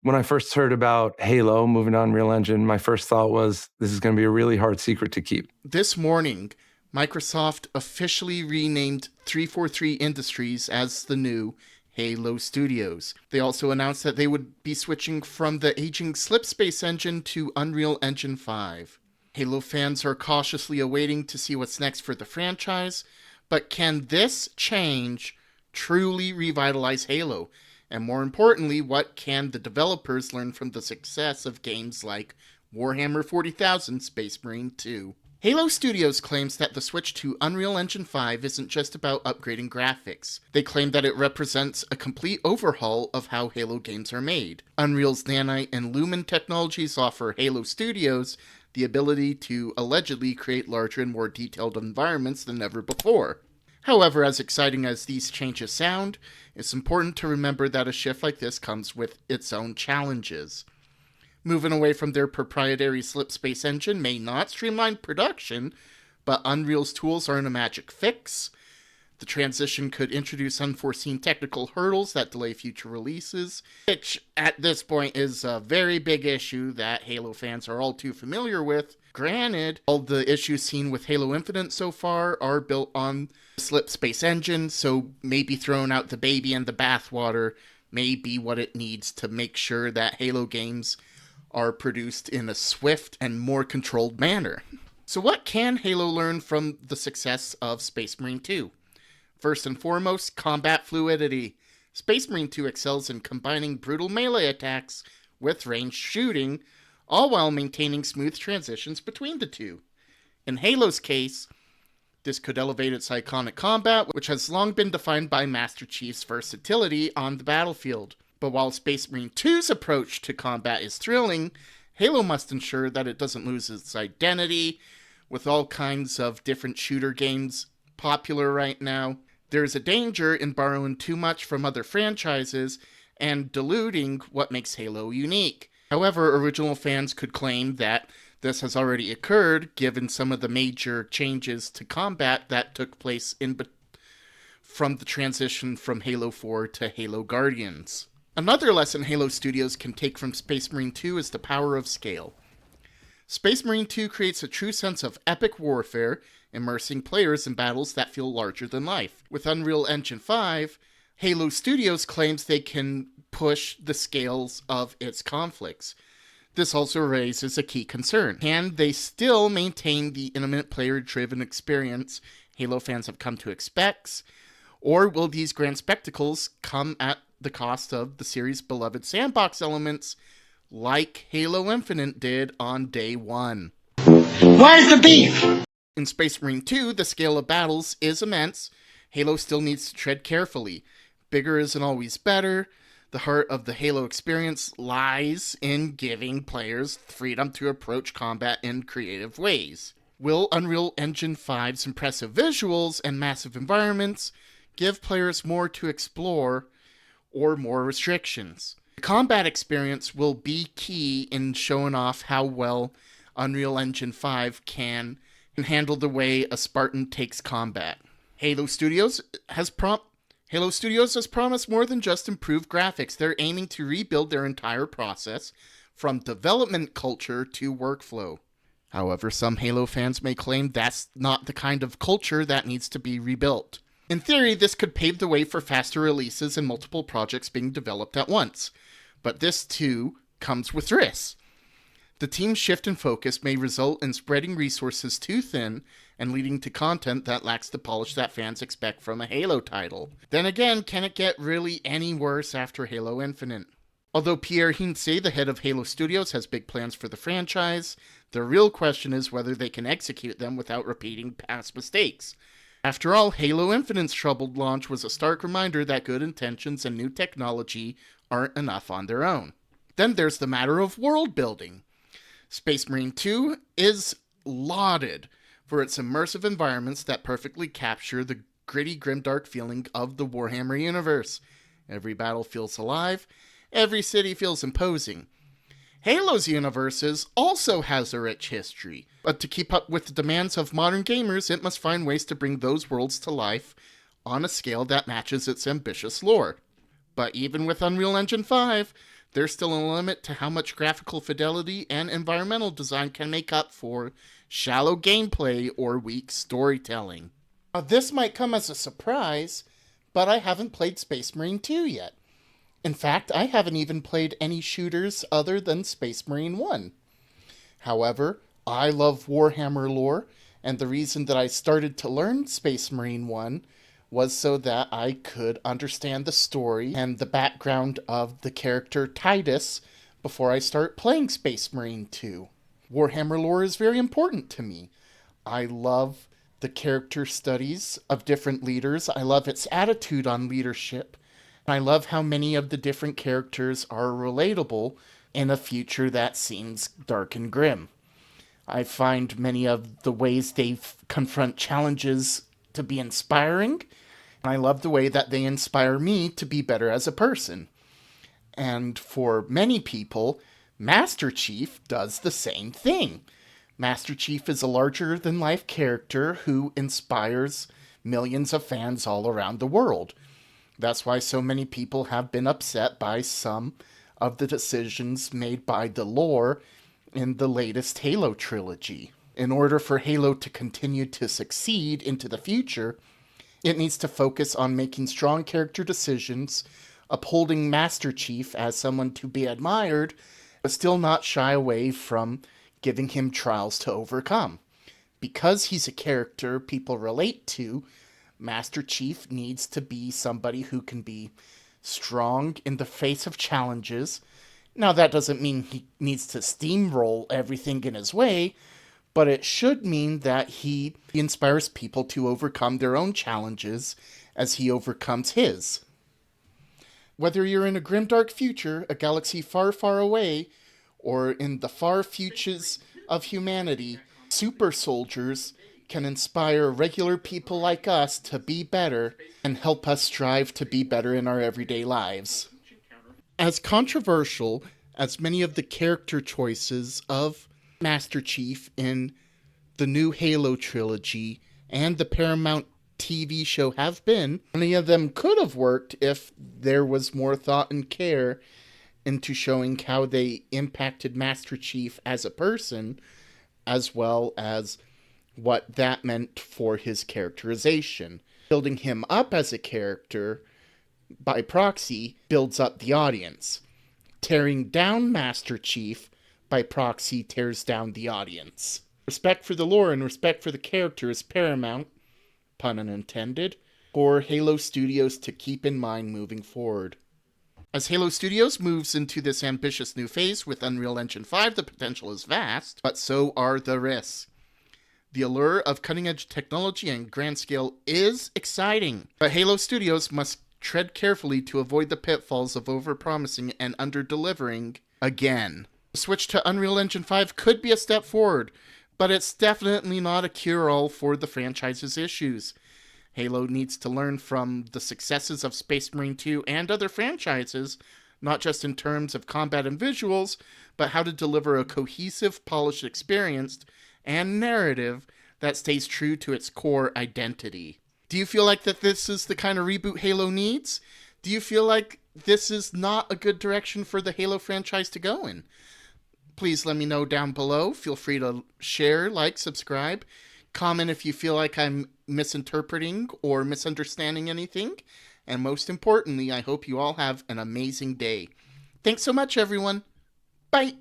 When I first heard about Halo moving to Unreal Engine, my first thought was this is going to be a really hard secret to keep. This morning, Microsoft officially renamed 343 Industries as the new Halo Studios. They also announced that they would be switching from the aging Slipspace engine to Unreal Engine 5. Halo fans are cautiously awaiting to see what's next for the franchise, but can this change truly revitalize Halo? And more importantly, what can the developers learn from the success of games like Warhammer 40,000 Space Marine 2? Halo Studios claims that the switch to Unreal Engine 5 isn't just about upgrading graphics. They claim that it represents a complete overhaul of how Halo games are made. Unreal's Nanite and Lumen technologies offer Halo Studios the ability to allegedly create larger and more detailed environments than ever before. However, as exciting as these changes sound, it's important to remember that a shift like this comes with its own challenges. Moving away from their proprietary Slipspace engine may not streamline production, but Unreal's tools aren't a magic fix. The transition could introduce unforeseen technical hurdles that delay future releases, which at this point is a very big issue that Halo fans are all too familiar with. Granted, all the issues seen with Halo Infinite so far are built on the Slipspace engine, so maybe throwing out the baby and the bathwater may be what it needs to make sure that Halo games are produced in a swift and more controlled manner. So what can Halo learn from the success of Space Marine 2? First and foremost, combat fluidity. Space Marine 2 excels in combining brutal melee attacks with ranged shooting, all while maintaining smooth transitions between the two. In Halo's case, this could elevate its iconic combat, which has long been defined by Master Chief's versatility on the battlefield. But while Space Marine 2's approach to combat is thrilling, Halo must ensure that it doesn't lose its identity. With all kinds of different shooter games popular right now, there's a danger in borrowing too much from other franchises and diluting what makes Halo unique. However, original fans could claim that this has already occurred given some of the major changes to combat that took place from the transition from Halo 4 to Halo Guardians. Another lesson Halo Studios can take from Space Marine 2 is the power of scale. Space Marine 2 creates a true sense of epic warfare, immersing players in battles that feel larger than life. With Unreal Engine 5, Halo Studios claims they can push the scales of its conflicts. This also raises a key concern. Can they still maintain the intimate player-driven experience Halo fans have come to expect? Or will these grand spectacles come at the cost of the series' beloved sandbox elements like Halo Infinite did on day one? Where's the beef? In Space Marine 2, the scale of battles is immense. Halo still needs to tread carefully. Bigger isn't always better. The heart of the Halo experience lies in giving players freedom to approach combat in creative ways. Will Unreal Engine 5's impressive visuals and massive environments give players more to explore or more restrictions? The combat experience will be key in showing off how well Unreal Engine 5 can handle the way a Spartan takes combat. Halo Studios has promised more than just improved graphics. They're aiming to rebuild their entire process, from development culture to workflow. However, some Halo fans may claim that's not the kind of culture that needs to be rebuilt. In theory, this could pave the way for faster releases and multiple projects being developed at once. But this, too, comes with risks. The team's shift in focus may result in spreading resources too thin and leading to content that lacks the polish that fans expect from a Halo title. Then again, can it get really any worse after Halo Infinite? Although Pierre Hintze, the head of Halo Studios, has big plans for the franchise, the real question is whether they can execute them without repeating past mistakes. After all, Halo Infinite's troubled launch was a stark reminder that good intentions and new technology aren't enough on their own. Then there's the matter of world building. Space Marine 2 is lauded for its immersive environments that perfectly capture the gritty, grimdark feeling of the Warhammer universe. Every battle feels alive, every city feels imposing. Halo's universes also has a rich history, but to keep up with the demands of modern gamers, it must find ways to bring those worlds to life on a scale that matches its ambitious lore. But even with Unreal Engine 5, there's still a limit to how much graphical fidelity and environmental design can make up for shallow gameplay or weak storytelling. Now, this might come as a surprise, but I haven't played Space Marine 2 yet. In fact, I haven't even played any shooters other than Space Marine 1. However, I love Warhammer lore, and the reason that I started to learn Space Marine 1 was so that I could understand the story and the background of the character Titus before I start playing Space Marine 2. Warhammer lore is very important to me. I love the character studies of different leaders. I love its attitude on leadership. And I love how many of the different characters are relatable in a future that seems dark and grim. I find many of the ways they confront challenges to be inspiring. I love the way that they inspire me to be better as a person. And for many people, Master Chief does the same thing. Master Chief is a larger-than-life character who inspires millions of fans all around the world. That's why so many people have been upset by some of the decisions made by the lore in the latest Halo trilogy. In order for Halo to continue to succeed into the future, it needs to focus on making strong character decisions, upholding Master Chief as someone to be admired, but still not shy away from giving him trials to overcome. Because he's a character people relate to, Master Chief needs to be somebody who can be strong in the face of challenges. Now, that doesn't mean he needs to steamroll everything in his way, but it should mean that he inspires people to overcome their own challenges as he overcomes his. Whether you're in a grimdark future, a galaxy far, far away, or in the far futures of humanity, super soldiers can inspire regular people like us to be better and help us strive to be better in our everyday lives. As controversial as many of the character choices of Master Chief in the new Halo trilogy and the Paramount TV show have been, many of them could have worked if there was more thought and care into showing how they impacted Master Chief as a person, as well as what that meant for his characterization. Building him up as a character, by proxy, builds up the audience. Tearing down Master Chief, by proxy, tears down the audience. Respect for the lore and respect for the character is paramount, pun unintended, for Halo Studios to keep in mind moving forward. As Halo Studios moves into this ambitious new phase with Unreal Engine 5, the potential is vast, but so are the risks. The allure of cutting-edge technology and grand scale is exciting, but Halo Studios must tread carefully to avoid the pitfalls of overpromising and under-delivering again. The switch to Unreal Engine 5 could be a step forward, but it's definitely not a cure-all for the franchise's issues. Halo needs to learn from the successes of Space Marine 2 and other franchises, not just in terms of combat and visuals, but how to deliver a cohesive, polished experience and narrative that stays true to its core identity. Do you feel like that this is the kind of reboot Halo needs? Do you feel like this is not a good direction for the Halo franchise to go in? Please let me know down below. Feel free to share, like, subscribe, comment if you feel like I'm misinterpreting or misunderstanding anything. And most importantly, I hope you all have an amazing day. Thanks so much, everyone. Bye.